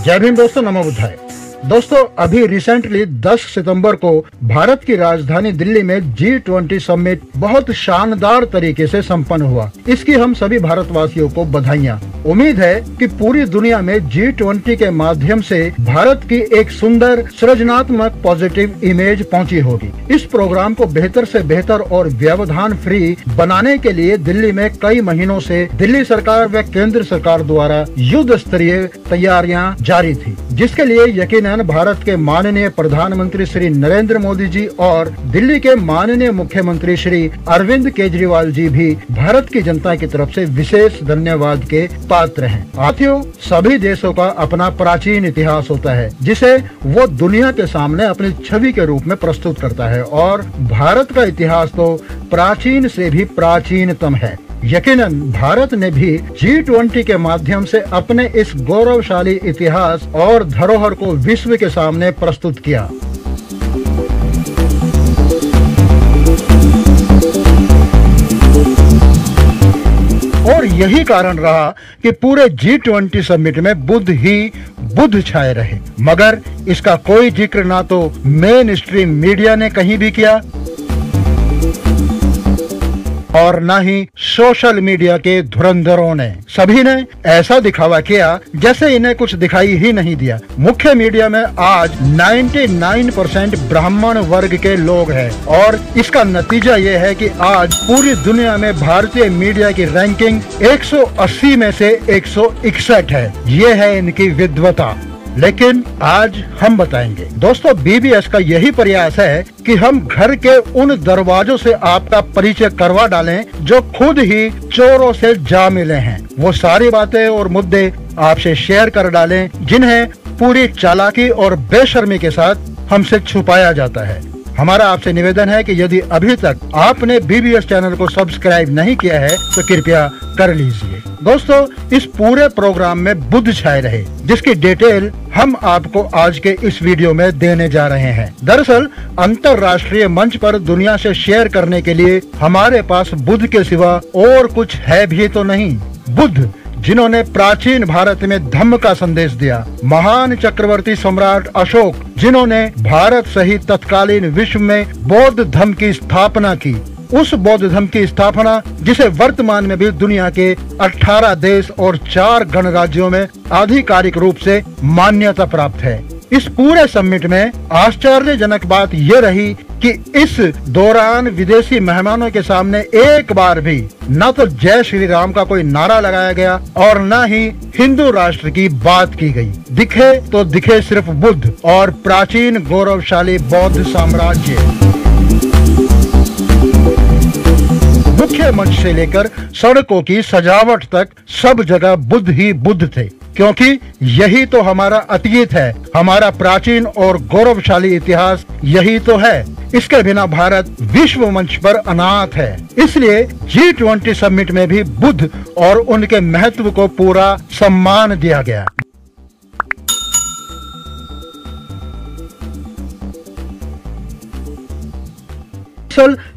जय भीम दोस्तों, नमो बुद्धाय। दोस्तों, अभी रिसेंटली 10 सितंबर को भारत की राजधानी दिल्ली में G20 समिट बहुत शानदार तरीके से संपन्न हुआ। इसकी हम सभी भारतवासियों को बधाइयाँ। उम्मीद है कि पूरी दुनिया में G20 के माध्यम से भारत की एक सुंदर सृजनात्मक पॉजिटिव इमेज पहुंची होगी। इस प्रोग्राम को बेहतर से बेहतर और व्यवधान फ्री बनाने के लिए दिल्ली में कई महीनों से दिल्ली सरकार व केंद्र सरकार द्वारा युद्ध स्तरीय तैयारियां जारी थी, जिसके लिए यकीनन भारत के माननीय प्रधानमंत्री श्री नरेंद्र मोदी जी और दिल्ली के माननीय मुख्यमंत्री श्री अरविंद केजरीवाल जी भी भारत की जनता की तरफ से विशेष धन्यवाद के पात्र हैं। साथियों, सभी देशों का अपना प्राचीन इतिहास होता है, जिसे वो दुनिया के सामने अपनी छवि के रूप में प्रस्तुत करता है, और भारत का इतिहास तो प्राचीन से भी प्राचीनतम है। यकीनन भारत ने भी G20 के माध्यम से अपने इस गौरवशाली इतिहास और धरोहर को विश्व के सामने प्रस्तुत किया। और यही कारण रहा कि पूरे G20 समिट में बुद्ध ही बुद्ध छाए रहे, मगर इसका कोई जिक्र ना तो मेन स्ट्रीम मीडिया ने कहीं भी किया और न ही सोशल मीडिया के धुरंधरों ने। सभी ने ऐसा दिखावा किया जैसे इन्हें कुछ दिखाई ही नहीं दिया। मुख्य मीडिया में आज 99% ब्राह्मण वर्ग के लोग हैं, और इसका नतीजा ये है कि आज पूरी दुनिया में भारतीय मीडिया की रैंकिंग 180 में से 161 है। ये है इनकी विद्वता। लेकिन आज हम बताएंगे दोस्तों, BBS का यही प्रयास है कि हम घर के उन दरवाजों से आपका परिचय करवा डालें जो खुद ही चोरों से जा मिले हैं। वो सारी बातें और मुद्दे आपसे शेयर कर डालें जिन्हें पूरी चालाकी और बेशर्मी के साथ हमसे छुपाया जाता है। हमारा आपसे निवेदन है कि यदि अभी तक आपने BBS चैनल को सब्सक्राइब नहीं किया है तो कृपया कर लीजिए। दोस्तों, इस पूरे प्रोग्राम में बुद्ध छाए रहे, जिसकी डिटेल हम आपको आज के इस वीडियो में देने जा रहे हैं। दरअसल अंतर्राष्ट्रीय मंच पर दुनिया से शेयर करने के लिए हमारे पास बुद्ध के सिवा और कुछ है भी तो नहीं। बुद्ध, जिन्होंने प्राचीन भारत में धम्म का संदेश दिया। महान चक्रवर्ती सम्राट अशोक, जिन्होंने भारत सहित तत्कालीन विश्व में बौद्ध धर्म की स्थापना की। उस बौद्ध धर्म की स्थापना जिसे वर्तमान में भी दुनिया के 18 देश और 4 गणराज्यों में आधिकारिक रूप से मान्यता प्राप्त है। इस पूरे समिट में आश्चर्यजनक बात यह रही कि इस दौरान विदेशी मेहमानों के सामने एक बार भी न तो जय श्री राम का कोई नारा लगाया गया और न ही हिंदू राष्ट्र की बात की गई। दिखे तो दिखे सिर्फ बुद्ध और प्राचीन गौरवशाली बौद्ध साम्राज्य। मुख्य मंच से लेकर सड़कों की सजावट तक सब जगह बुद्ध ही बुद्ध थे, क्योंकि यही तो हमारा अतीत है। हमारा प्राचीन और गौरवशाली इतिहास यही तो है। इसके बिना भारत विश्व मंच पर अनाथ है। इसलिए G20 समिट में भी बुद्ध और उनके महत्व को पूरा सम्मान दिया गया।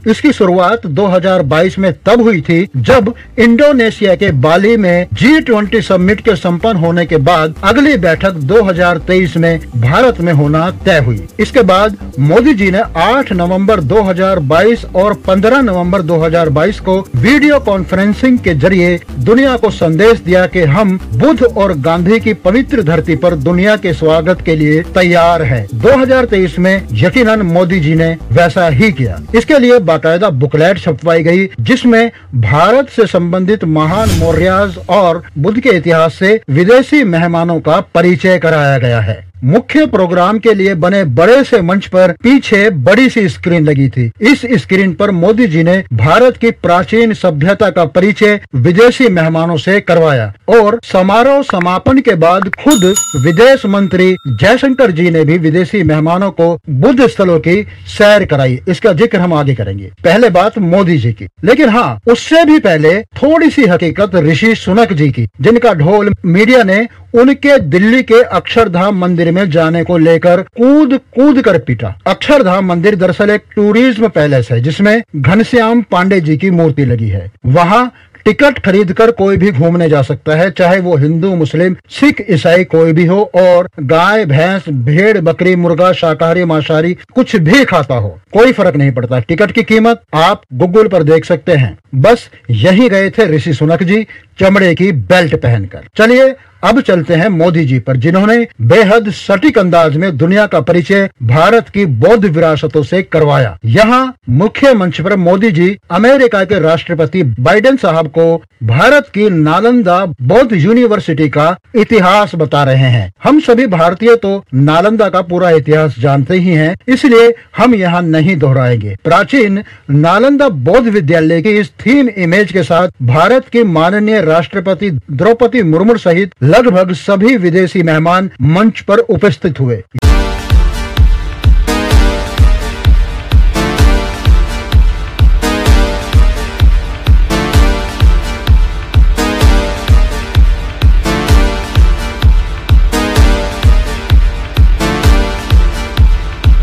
इसकी शुरुआत 2022 में तब हुई थी जब इंडोनेशिया के बाली में G20 समिट के संपन्न होने के बाद अगली बैठक 2023 में भारत में होना तय हुई। इसके बाद मोदी जी ने 8 नवंबर 2022 और 15 नवंबर 2022 को वीडियो कॉन्फ्रेंसिंग के जरिए दुनिया को संदेश दिया कि हम बुद्ध और गांधी की पवित्र धरती पर दुनिया के स्वागत के लिए तैयार हैं। 2023 में यकीनन मोदी जी ने वैसा ही किया। इसके लिए बाकायदा बुकलेट छपवाई गई, जिसमें भारत से संबंधित महान मौर्याज और बुद्ध के इतिहास से विदेशी मेहमानों का परिचय कराया गया है। मुख्य प्रोग्राम के लिए बने बड़े से मंच पर पीछे बड़ी सी स्क्रीन लगी थी। इस स्क्रीन पर मोदी जी ने भारत की प्राचीन सभ्यता का परिचय विदेशी मेहमानों से करवाया, और समारोह समापन के बाद खुद विदेश मंत्री जयशंकर जी ने भी विदेशी मेहमानों को बुद्ध स्थलों की सैर कराई। इसका जिक्र हम आगे करेंगे। पहले बात मोदी जी की, लेकिन हाँ, उससे भी पहले थोड़ी सी हकीकत ऋषि सुनक जी की, जिनका ढोल मीडिया ने उनके दिल्ली के अक्षरधाम मंदिर में जाने को लेकर कूद कूद कर पीटा। अक्षरधाम मंदिर दरअसल एक टूरिज्म पैलेस है जिसमें घनश्याम पांडे जी की मूर्ति लगी है। वहाँ टिकट खरीदकर कोई भी घूमने जा सकता है, चाहे वो हिंदू, मुस्लिम, सिख, ईसाई कोई भी हो, और गाय, भैंस, भेड़, बकरी, मुर्गा, शाकाहारी, मांसाहारी कुछ भी खाता हो, कोई फर्क नहीं पड़ता। टिकट की कीमत आप गूगल पर देख सकते हैं। बस यही गए थे ऋषि सुनक जी चमड़े की बेल्ट पहनकर। चलिए अब चलते हैं मोदी जी पर, जिन्होंने बेहद सटीक अंदाज में दुनिया का परिचय भारत की बौद्ध विरासतों से करवाया। यहाँ मुख्य मंच पर मोदी जी अमेरिका के राष्ट्रपति बाइडेन साहब को भारत की नालंदा बौद्ध यूनिवर्सिटी का इतिहास बता रहे हैं। हम सभी भारतीय तो नालंदा का पूरा इतिहास जानते ही हैं, इसलिए हम यहाँ नहीं दोहराएंगे। प्राचीन नालंदा बौद्ध विद्यालय की इस थीम इमेज के साथ भारत की माननीय राष्ट्रपति द्रौपदी मुर्मू सहित लगभग सभी विदेशी मेहमान मंच पर उपस्थित हुए।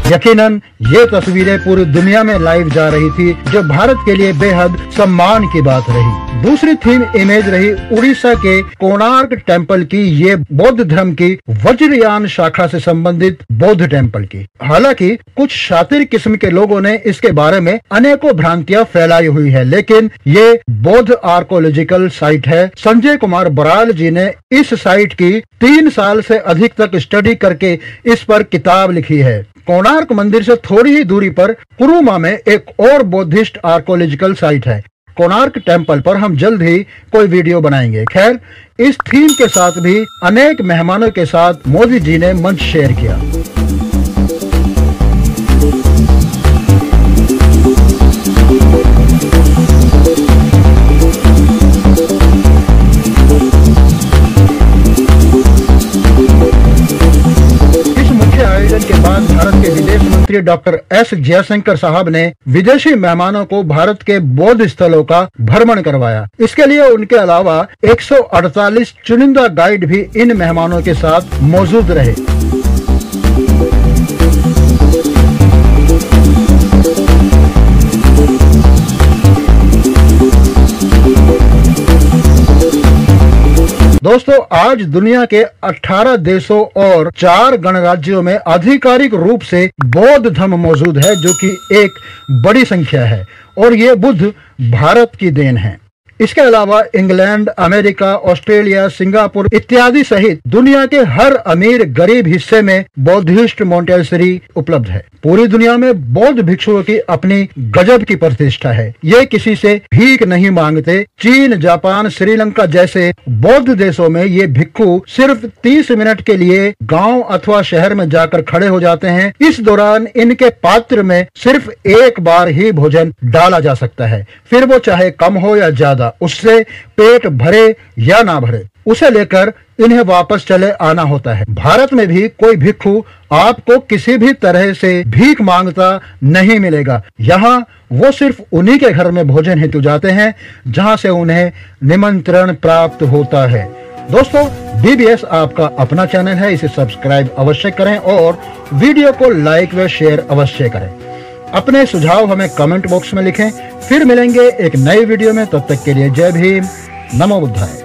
यकीनन ये तस्वीरें पूरी दुनिया में लाइव जा रही थी, जो भारत के लिए बेहद सम्मान की बात रही। दूसरी थीम इमेज रही उड़ीसा के कोणार्क टेम्पल की। ये बौद्ध धर्म की वज्रयान शाखा से संबंधित बौद्ध टेम्पल की। हालांकि कुछ शातिर किस्म के लोगों ने इसके बारे में अनेकों भ्रांतियां फैलाई हुई है, लेकिन ये बौद्ध आर्कोलॉजिकल साइट है। संजय कुमार बराल जी ने इस साइट की 3 साल से अधिक तक स्टडी करके इस पर किताब लिखी है। कोणार्क मंदिर से थोड़ी ही दूरी पर कुरुमा में एक और बौद्धिस्ट आर्कोलॉजिकल साइट है। कोणार्क टेम्पल पर हम जल्द ही कोई वीडियो बनाएंगे। खैर, इस थीम के साथ भी अनेक मेहमानों के साथ मोदी जी ने मंच शेयर किया। के बाद भारत के विदेश मंत्री डॉक्टर एस जयशंकर साहब ने विदेशी मेहमानों को भारत के बौद्ध स्थलों का भ्रमण करवाया। इसके लिए उनके अलावा 148 चुनिंदा गाइड भी इन मेहमानों के साथ मौजूद रहे। दोस्तों, आज दुनिया के 18 देशों और 4 गणराज्यों में आधिकारिक रूप से बौद्ध धर्म मौजूद है, जो कि एक बड़ी संख्या है, और ये बुद्ध भारत की देन है। इसके अलावा इंग्लैंड, अमेरिका, ऑस्ट्रेलिया, सिंगापुर इत्यादि सहित दुनिया के हर अमीर गरीब हिस्से में बौद्धिस्ट मोंटेसरी उपलब्ध है। पूरी दुनिया में बौद्ध भिक्षुओं की अपनी गजब की प्रतिष्ठा है। ये किसी से भीख नहीं मांगते। चीन, जापान, श्रीलंका जैसे बौद्ध देशों में ये भिक्षु सिर्फ 30 मिनट के लिए गांव अथवा शहर में जाकर खड़े हो जाते हैं। इस दौरान इनके पात्र में सिर्फ एक बार ही भोजन डाला जा सकता है, फिर वो चाहे कम हो या ज्यादा, उससे पेट भरे या ना भरे, उसे लेकर इन्हें वापस चले आना होता है। भारत में भी कोई भिक्षु आपको किसी भी तरह से भीख मांगता नहीं मिलेगा। यहाँ वो सिर्फ उन्हीं के घर में भोजन हेतु जाते हैं जहाँ से उन्हें निमंत्रण प्राप्त होता है। दोस्तों, BBS आपका अपना चैनल है, इसे सब्सक्राइब अवश्य करें और वीडियो को लाइक व शेयर अवश्य करें। अपने सुझाव हमें कमेंट बॉक्स में लिखें। फिर मिलेंगे एक नई वीडियो में, तब तक के लिए जय भीम, नमो बुद्धाय।